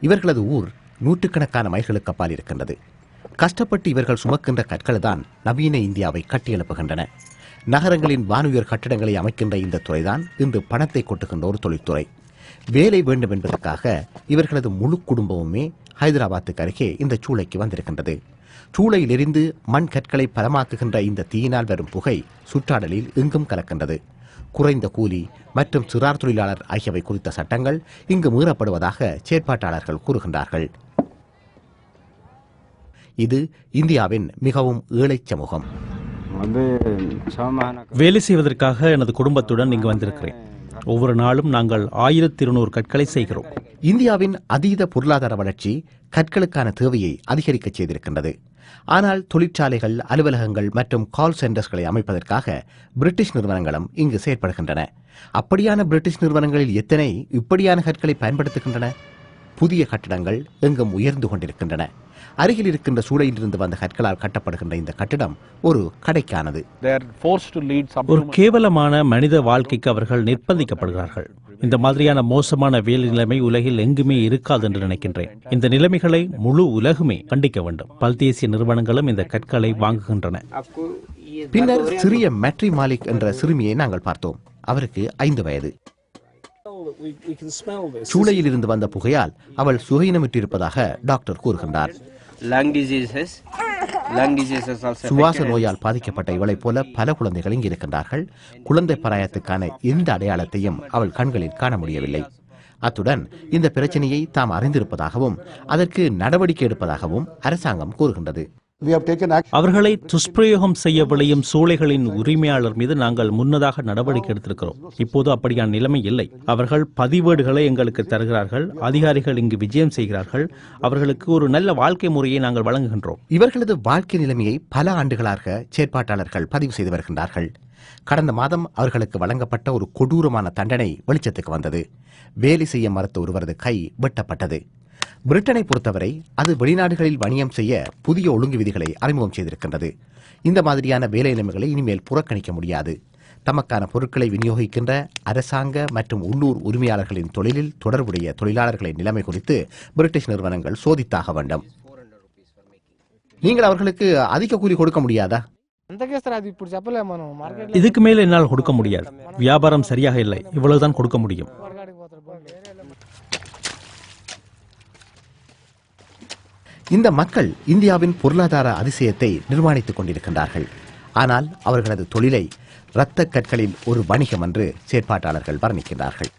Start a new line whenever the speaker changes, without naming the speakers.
இவர்களது ஊர் நூற்றுக்கணக்கான மைல்களுக்கு அப்பால் இருக்கின்றது. கஷ்டப்பட்டு இவர்கள் சுமக்கின்ற கற்கள் தான் நவீன இந்தியாவை கட்டியெழுப்புகின்றன. நகரங்களின் வானுயர் கட்டிடங்களை அமைக்கின்ற இந்த துறைதான் இன்று பணத்தை கொட்டுகின்ற ஒரு தொழில்துறை. வேலை வேண்டும் என்பதற்காக இவர்களது முழு குடும்பமுமே ஹைதராபாத்துக்கு அருகே இந்த சூளைக்கு வந்திருக்கின்றது. சூளையிலிருந்து மண் கற்களை பலமாக்குகின்ற இந்த தீயினால் வரும் புகை சுற்றாடலில் எங்கும் கலக்கின்றது. குறைந்த கூலி மற்றும் சிறார் தொழிலாளர் ஆகியவை குறித்த சட்டங்கள் இங்கு மீறப்படுவதாக செயற்பாட்டாளர்கள் கூறுகின்றார்கள். இது இந்தியாவின் மிகவும் ஏழை சமூகம்.
வேலை செய்வதற்காக எனது குடும்பத்துடன் இங்கு வந்திருக்கிறேன். ஒவ்வொரு நாளும் நாங்கள் 1200 கற்களை செய்கிறோம்.
இந்தியாவின் அதீத பொருளாதார வளர்ச்சி கற்களுக்கான தேவையை அதிகரிக்க செய்திருக்கின்றது. ஆனால் தொழிற்சாலைகள், அலுவலகங்கள் மற்றும் கால் சென்டர்ஸ்களை அமைப்பதற்காக பிரிட்டிஷ் நிறுவனங்களும் இங்கு செயற்படுகின்றன. அப்படியான பிரிட்டிஷ் நிறுவனங்களில் எத்தனை இப்படியான கற்களை பயன்படுத்துகின்றன? புதிய கட்டிடங்கள் எங்கும் உயர்ந்து கொண்டிருக்கின்றன. அருகில் இருக்கின்ற சூளையிலிருந்து வந்த கற்களால் கட்டப்படுகின்ற இந்த கட்டிடம் ஒரு கடைக்கானது.
ஒரு கேவலமான மனித வாழ்க்கைக்கு அவர்கள் நிர்பந்திக்கப்படுகிறார்கள். இந்த மாதிரியான மோசமான வேலை நிலைமை உலகில் எங்குமே இருக்காது என்று நினைக்கின்றேன். இந்த நிலைமைகளை முழு உலகுமே கண்டிக்க வேண்டும். பல்தேசிய நிறுவனங்களும் இந்த கற்களை வாங்குகின்றன.
பின்னர் சிறிய மேட்ரி மாலிக் என்ற சிறுமியை நாங்கள் பார்த்தோம். அவருக்கு 5 வயது. சூளையில் இருந்து வந்த புகையால் அவள் சுகையினமிட்டிருப்பதாக டாக்டர் கூறுகின்றார். சுவாச நோயால் பாதிக்கப்பட்ட இவளைப் போல பல குழந்தைகள் இங்கு இருக்கின்றார்கள். குழந்தை பராயத்துக்கான எந்த அடையாளத்தையும் அவள் கண்களில் காண முடியவில்லை. அத்துடன் இந்த பிரச்சனையை தாம் அறிந்திருப்பதாகவும் அதற்கு நடவடிக்கை எடுப்பதாகவும் அரசாங்கம் கூறுகின்றது.
அவர்களை துஷ்பிரயோகம் செய்ய விளையும் சூளைகளின் உரிமையாளர் மீது நாங்கள் முன்னதாக நடவடிக்கை எடுத்திருக்கிறோம். இப்போது அப்படியான நிலைமை இல்லை. அவர்கள் பதிவேடுகளை எங்களுக்கு தருகிறார்கள். அதிகாரிகள் இங்கு விஜயம் செய்கிறார்கள். அவர்களுக்கு ஒரு நல்ல வாழ்க்கை முறையை நாங்கள் வழங்குகின்றோம்.
இவர்களது வாழ்க்கை நிலைமையை பல ஆண்டுகளாக செயற்பாட்டாளர்கள் பதிவு செய்து வருகின்றார்கள். கடந்த மாதம் அவர்களுக்கு வழங்கப்பட்ட ஒரு கொடூரமான தண்டனை வெளிச்சத்துக்கு வந்தது. வேலை செய்ய மறுத்த ஒருவரது கை வெட்டப்பட்டது. பிரிட்டனை பொறுத்தவரை அது வெளிநாடுகளில் வணிகம் செய்ய புதிய ஒழுங்கு விதிகளை அறிமுகம் செய்திருக்கின்றது. இந்த மாதிரியான வேலை நிலைமைகளை இனிமேல் புறக்கணிக்க முடியாது. தமக்கான பொருட்களை விநியோகிக்கின்ற அரசாங்க மற்றும் உள்ளூர் உரிமையாளர்களின் தொழிலில் தொடர்புடைய தொழிலாளர்களின் நிலைமை குறித்து பிரிட்டிஷ் நிறுவனங்கள் சோதித்தாக வேண்டும். நீங்கள் அவர்களுக்கு அதிக கூலி கொடுக்க முடியாதா?
இதுக்கு மேல் என்னால் கொடுக்க முடியாது. வியாபாரம் சரியாக இல்லை. இவ்வளவுதான் கொடுக்க முடியும்.
இந்த மக்கள் இந்தியாவின் பொருளாதார அதிசயத்தை நிர்மாணித்துக் கொண்டிருக்கின்றார்கள். ஆனால் அவர்களது தொழிலை இரத்த கற்களில் ஒரு வணிகம் என்று செயற்பாட்டாளர்கள் வர்ணிக்கின்றார்கள்.